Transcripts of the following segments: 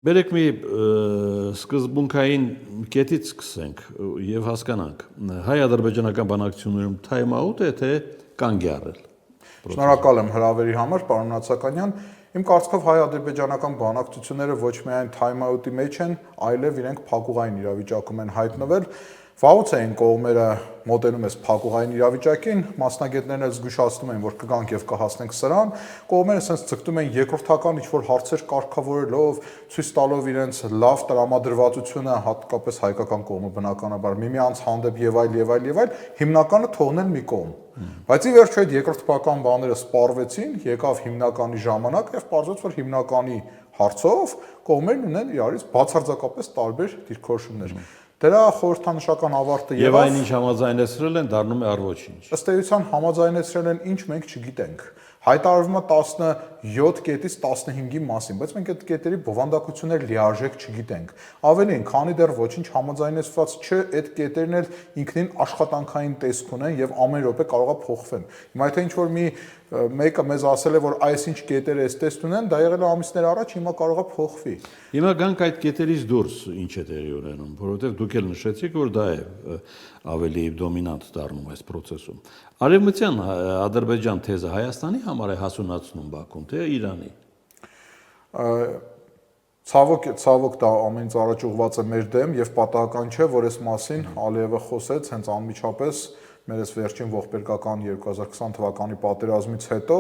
Բերեք մի սկզբունքային կետից սկսենք եւ հասկանանք հայ-ադրբեջանական բանակցություններում time out է թե կանգ է առել։ Շնորհակալ եմ հրավերի համար, պարոն Նացականյան։ Իմ կարծիքով հայ-ադրբեջանական բանակցությունները ոչ միայն time out-ի մեջ են, այլև իրենք փակուղային իրավիճակում են հայտնվել։ Վաղուց էին կողմերը մոտենում այս փակուղային իրավիճակին, մասնագետներն էլ զգուշացնում են, որ կգանք եւ կհասնենք սրան, կողմերը ասենց ցկտում են երկրորդական ինչ-որ հարցեր կարգավորելով, ցույց տալով իրենց լավ տրամադրվածությունը, հատկապես հայկական կողմը բնականաբար միմյանց հանդեպ եւ այլ, հիմնականը թողնել մի կողմ։ Բայց ի վերջո այդ երկրորդական բաները սպառվեցին, եկավ հիմնականի ժամանակ եւ պարզվեց, որ հիմնականի հարցով կողմերն ունեն իրարից բացարձակապես տարբեր դիրքորոշումներ։ Դրա խորհրդանշական ավարտը եւ այնինչ համաձայնեցրել են, դառնում է առ-ոչինչ։ Ըստ էության համաձայնեցրել են ինչ մենք չգիտենք։ Հայտարարվում է 17 կետից 15-ի մասին, բայց մենք այդ կետերի բովանդակություններ լիարժեք չգիտենք։ Ավելին, քանի դեռ ոչինչ համաձայնեցված չէ, այդ կետերն էլ ինքնին աշխատանքային տեսք ունեն եւ ամեն րոպե կարող է փոխվեն։ Հիմա եթե ինչ-որ մեկը մեզ ասել է, որ այսինչ կետեր էս տեստ ունեն, դա եղել է ամիսներ առաջ, հիմա կարող է փոխվի։ Հիմա գանք այդ կետերից դուրս ինչ է տեղի ունենում, որովհետեւ դուք էլ նշեցիք, որ դա է ավելի դոմինանտ դառնում այս process-ում։ Արևմտյան Ադրբեջան թեզը Հայաստանի համար է հասունացնում Բաքուն, թե Իրանի։ Ցավոք դա ամենից առաջ ուղղված է մեր դեմ եւ պատահական չէ, որ այս մասին Ալիևը խոսեց հենց անմիջապես մեր այս վերջին ողբերգական 2020 թվականի պատերազմից հետո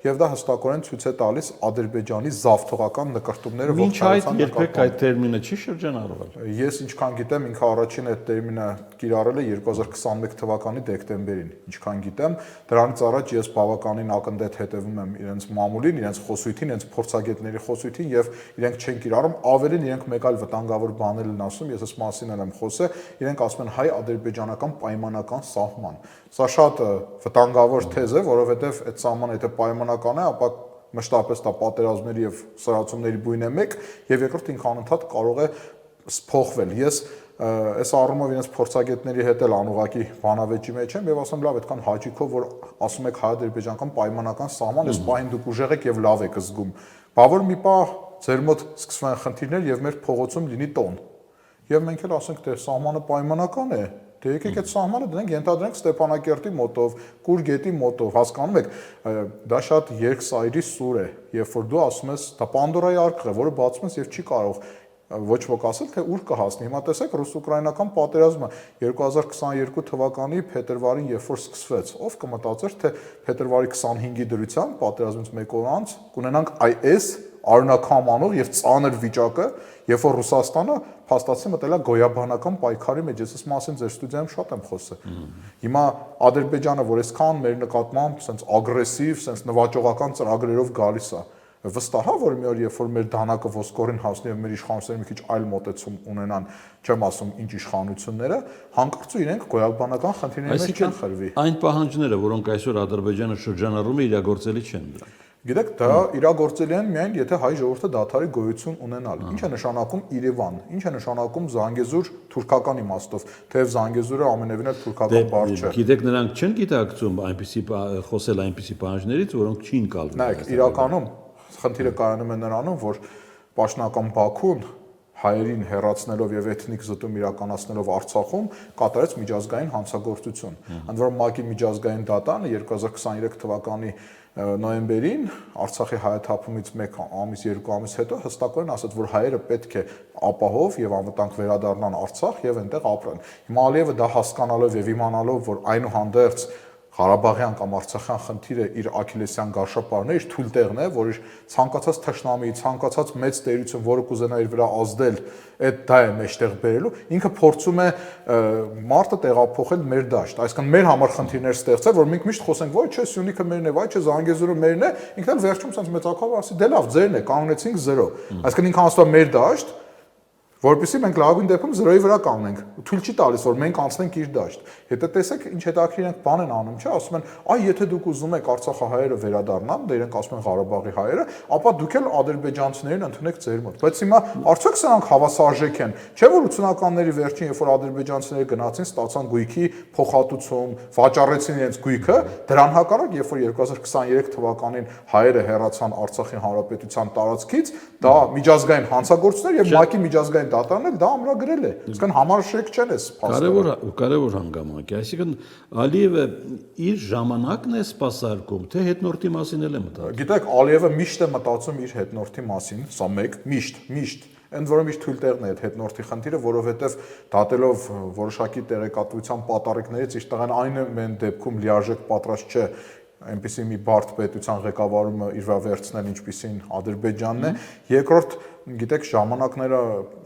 եւ դա հստակորեն ցույց է տալիս Ադրբեջանի զավթողական նկարտումները ողջայցան երբեք այդ տերմինը չի շրջանառվել։ Ես ինչքան գիտեմ, ինքը առաջին այդ տերմինը կիրառել է 2021 թվականի դեկտեմբերին, ինչքան գիտեմ, դրանից առաջ ես բավականին ակնթեթ հետևում եմ իրենց մամուլին, իրենց խոսույթին, իրենց փորձագետների խոսույթին եւ իրենք չեն կիրառում, ավելին իրենք մեկ այլ վտանգավոր բաներ են ասում, ես այս մասին եմ խոսել, իրենք ասում են հայ-ադրբեջանական պայմանական սահման։ Սա շատ վտանգավոր թեզ է, որովհետև այդ սահմանը եթե պայմանական է, ապա մշտապես դա պատերազմների եւ սրացումների բույն է մեկ, եւ երկրորդ ինքը անընդհատ կարող է փոխվել։ Ես այս առումով իրենց փորձագետների հետ էլ անուղակի բանավեճի մեջ եմ եւ ասում լավ, այդքան հաճիկով որ ասում եք հայ-ադրբեջանական պայմանական սահման, այս պահին դուք ուժեղ եք եւ լավ եք զգում։ Բա որ մի պահ ձեր մոտ սկսվում են խնդիրներ եւ մեր փողոցում լինի տոն։ Եւ մենք էլ ասենք թե սահմանը պայմանական է, դե եկեք այդ սահմանը դնենք, ենթադրենք Ստեփանակերտի մոտով, Կուր գետի մոտով, հասկանում եք, դա շատ երկսայրի սուր է, երբ որ դու ասում ես, դա Պանդորայի արքղ է, որը բացում ես եւ չի կարող ոչ ոք ասել, թե ուր կհասնի։ Հիմա տեսեք ռուս-ուկրաինական պատերազմը 2022 թվականի փետրվարին, երբ որ սկսվեց, ով կմտածեր, թե փետրվարի 25-ի դրությամբ պատերազմից մեկ օր անց կունենանք այս արունակամանող եւ ծանր վիճակը, երբ որ Ռուսաստանը փաստացի մտել է գոյաբանական պայքարի մեջ, ես այս մասին ձեր ստուդիայում շատ եմ խոսել։ Հիմա Ադրբեջանը, որ այսքան մեր նկատմամբ sense ագրեսիվ, sense նվաճողական ծրագրերով գալիս է, վստահ է, որ մի օր երբ որ մեր դանակը ոսկորին հասնի եւ մեր իշխանությունները մի քիչ այլ մոտեցում ունենան, չեմ ասում ինչ իշխանությունները, հանկարծ իրենք գոյաբանական խնդիրների մեջ չեն խրվի։ Այն պահանջները, որոնք այսօր Ադրբեջանը շրջանառում է, իրագործելի չեն դրանք։ Գիտեք, դա իրագործելի են միայն եթե հայ ժողովուրդը դադարի գոյություն ունենալ։ Ինչ է նշանակում Երևան, ինչ է նշանակում Զանգեզուր թուրքական իմաստով, թեև Զանգեզուրը ամենևին էլ թուրքական բառ չէ։ Գիտեք, նրանք չեն գիտակցում այնպիսի խոսել այնպիսի պահանջներից, որոնք չի ընկալվում։ Նայեք, իրականում խնդիրը կայանում է նրանում, որ պաշտոնական Բաքուն հայերին հեռացնելով եւ էթնիկ զտում իրականացնելով Արցախում կատարեց միջազգային հանցագործություն։ Ընդ որում ՄԱԿ-ի միջազգային դատանը 2023 թվականի նոյեմբերին Արցախի հայաթափումից 1 ամիս 2 ամիս հետո հստակորեն ասաց, որ հայերը պետք է ապահով եւ անվտանգ վերադառնան Արցախ եւ այնտեղ ապրեն։ Հիմա Ալիևը դա հասկանալով եւ իմանալով, որ այնուհանդերձ Ղարաբաղյան կամ Արցախյան խնդիրը իր աքիլեսյան գարշապարն է, իր թույլ տեղն է, որ իր ցանկացած թշնամի, ցանկացած մեծ տերություն, որը կուզենա իր վրա ազդել, այդ դա է մեջտեղ բերելու, ինքը փորձում է մարտը տեղափոխել մեր դաշտ։ Այսինքն մեր համար խնդիրներ ստեղծել, որ մենք միշտ խոսենք, ոյ չէ, Սյունիքը մերն է, ոյ չէ, Զանգեզուրը մերն է, ինքն էլ վերջում sense մեծակով ասի, դե լավ, ձերն է, կանոնեցինք 0։ Այսինքն ինքը ասում է մեր դաշտ, Որպեսզի մենք լավագույն դեպքում 0-ի վրա կանգնենք, թույլ չի տալիս, որ մենք անցնենք իր դաշտ։ Հետո տեսեք, ինչ հետաքրքիր ենք բան են անում, չէ՞, ասում են, այ եթե դուք ուզում եք արցախահայերը վերադառնան, դե իրենք ասում են Ղարաբաղի հայերը, ապա դուք էլ ադրբեջանցիներին ընդունեք ձեր մոտ։ Բայց հիմա արդյոք սրանք հավասարժեք են։ Չէ՞ որ 80-ականների վերջին, երբ որ ադրբեջանցիները գնացին, ստացան գույքի փոխհատուցում, վաճառեցին իրենց գույքը, դրան հակառակ, երբ որ 2023 թվականին հայերը հեռացան Արցախի հանրապետության տարածքից, դա միջազգային հանցագործություն էր եւ ՄԱԿ-ի միջազգային դատարանն էլ դա ամրագրել է։ Իսկն համարժեք չեն էս փաստերը։ Կարևոր հանգամանք է, այսինքն Ալիևը իր ժամանակն է սպասարկում, թե հետնորդի մասին էլ է մտածում։ Գիտեք, Ալիևը միշտ է մտածում իր հետնորդի մասին, սա մեկ, միշտ Ընդ որում իր թույլ տեղն է այդ հետնորդի խնդիրը, որովհետև դատելով որոշակի տեղեկատվության պատառիկներից իր տղան այն դեպքում լիարժեք պատրաստ չէ այնպիսի մի բարդ պետության ղեկավարումը իր վրա վերցնել, ինչպիսին Ադրբեջանն է։ Երկրորդ, գիտեք, ժամանակները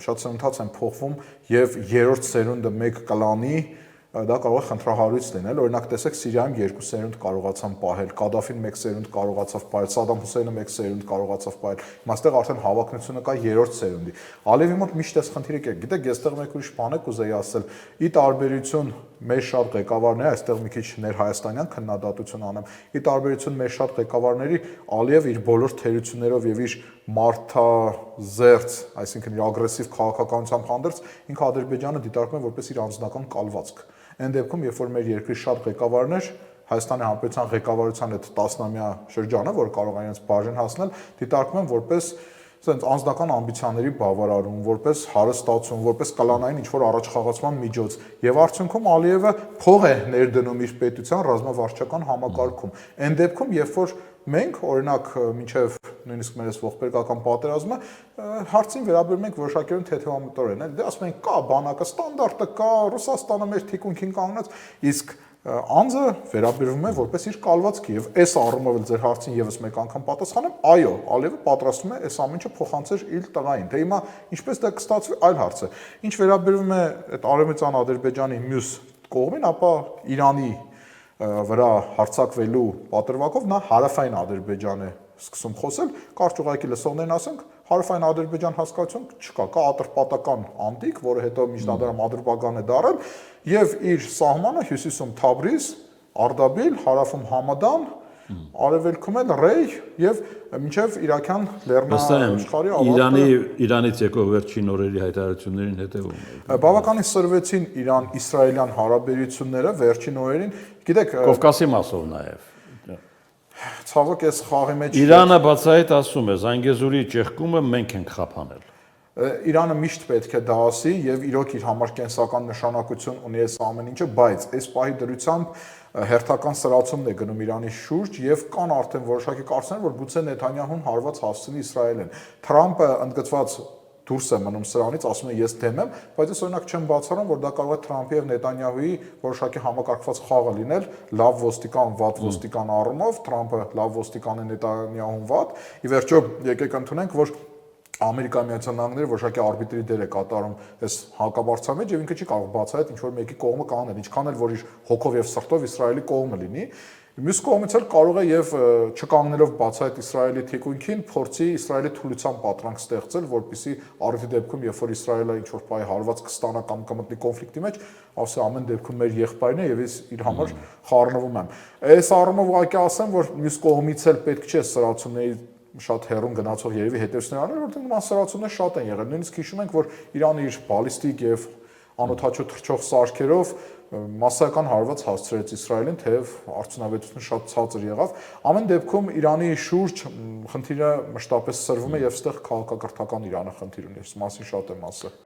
շատ սննդած են փոխվում եւ երրորդ սերունդը մեկ կլանի դա կարող է խնդրահարույց լինել։ Օրինակ, տեսեք, Սիրիայում 2 սերունդ կարողացան պահել, Կադաֆին 1 սերունդ կարողացավ պահել, Սադամ Հուսեյնը 1 սերունդ կարողացավ պահել։ Հիմա արդեն հավակնությունը կա 3-րդ սերունդի։ Ալիևի մոտ միշտ էս խնդիրը կա։ Գիտեք, այստեղ մեկ ուրիշ բան է կուզեի ասել։ Ի տարբերություն մեր շատ ղեկավարների, այստեղ մի քիչ ներհայաստանյան քննադատություն անեմ։ Ի տարբերություն մեր շատ ղեկավարների, Ալիևը իր բոլոր թերություններով եւ իր մարդազերծ, այսինքն իր ագրեսիվ քաղաքականությամբ հանդերձ ինքը Ադրբեջանը դիտարկում է որպես իր անձնական կալվածք։ Այն դեպքում, երբ որ մեր երկրի շատ ղեկավարներ Հայաստանի Հանրապետության ղեկավարության այդ 10-ամյա շրջանը, որ կարող են իրենց բաժին հասնել, դիտարկում են որպես ասենց անձնական ամբիցիաների բավարարում, որպես հարստացում, որպես կլանային ինչ-որ առաջխաղացման միջոց, եւ արդյունքում Ալիևը փող է ներդնում իր պետության ռազմավարչական համակարգում։ Այն դեպքում, երբ որ մենք, օրինակ, մինչև նույնիսկ մեր այս ողբերգական պատերազմը հարցին վերաբերում ենք որոշակիորեն թեթևամտորեն, դե ասում ենք կա բանակը ստանդարտը կա, Ռուսաստանը մեր թիկունքին կանգնած, իսկ անձը վերաբերվում է որպես իր կալվածքի եւ այս առումով էլ ձեր հարցին եւս մեկ անգամ պատասխանեմ, այո, Ալիևը պատրաստվում է այս ամեն ինչը փոխանցել իր տղային։ Դե հիմա ինչպես դա կստացվի, այլ հարց է։ Ինչ վերաբերում է այդ արևմտյան Ադրբեջանի մյուս կողմին, ապա Իրանի վրա հարձակվելու պատրվակով նա հարավային Ադրբեջան է սկսում խոսել, կարճ ուղղակի լսողներն ասենք, հարավային Ադրբեջան հասկացություն չկա, կա ատրպատական անտիկ, որը հետո միջնադարում Ադրբեջան է դարել, եւ իր սահմանը հյուսիսում Թաբրիզ, Արդաբիլ, հարավում Համադան, արևելքում էլ Ռեյ եւ մինչեւ Իրաքյան լեռնաաշխարհի ավարտը Իրանից եկող վերջին օրերի հայտարարություններին հետևում է։ Բավականին սրվեցին Իրան-իսրայելյան հարաբերությունները վերջին օրերին, գիտեք, Կովկասի մասով նաեւ։ Ցավոք այս խաղի մեջ Իրանը բացահայտ ասում է, Զանգեզուրի ճեղքումը մենք ենք խափանել։ Իրանը միշտ պետք է դա ասի եւ իրոք իր համար կենսական նշանակություն ունի այս ամեն ինչը, բայց այս պահի դրությամբ հերթական սրացումն է գնում Իրանի շուրջ եւ կան արդեն որոշակի կարծիքներ, որ գուցե Նեթանյահուն հարված հասցնի Իսրայելին։ Թրամփը ընդգծված դուրս է մնում սրանից, ասում է ես դեմ եմ, բայց ես օրինակ չեմ բացառում, որ դա կարող է Թրամփի եւ Նետանյահուի որոշակի համակարգված խաղը լինել, լավ ոստիկան, վատ ոստիկան առումով, Թրամփը լավ ոստիկան է, Նետանյահուն վատ։ Ի վերջո եկեք ընդունենք, որ Ամերիկայի Միացյալ Նահանգները որոշակի արբիտրի դեր է կատարում այս հակաբարձության մեջ եւ ինքը չի կարող բացահայտ ինչ որ մեկի կողմը կանել, ինչքան էլ որ իր հոգով եւ սրտով Իսրայելի կողմը լինի։ Մյուս կողմից էլ կարող է եւ չկանգնելով բացահայտ Իսրայելի թիկունքին փորձի Իսրայելի թուլության պատրանք ստեղծել, որպեսզի առիթի դեպքում, երբ որ Իսրայելը ինչ որ բայ հարված կստանա կամ կմտնի կոնֆլիկտի մեջ, ասի ամեն դեպքում մեր եղբայրն է եւ ես իր համար խառնվում եմ։ Այս առումով ուղղակի ասեմ, որ մյուս կողմից էլ պետք չէ սրացումների շատ հեռուն գնացող երևի հետևություններ անել, որտեղ նման սրացումներ շատ են եղել։ Նույնիսկ հիշում ենք, որ Իրանը իր բալիստիկ եւ անօթաչու թռչող սարքերով massական հարված հասցրեց Իսրայելին, թեև արդյունավետությունը շատ ցածր եղավ։ Ամեն դեպքում Իրանի շուրջ խնդիրը մշտապես սրվում է եւ այստեղ քաղաքակրթական Իրանը խնդիր ունի, այս մասին շատ եմ ասել։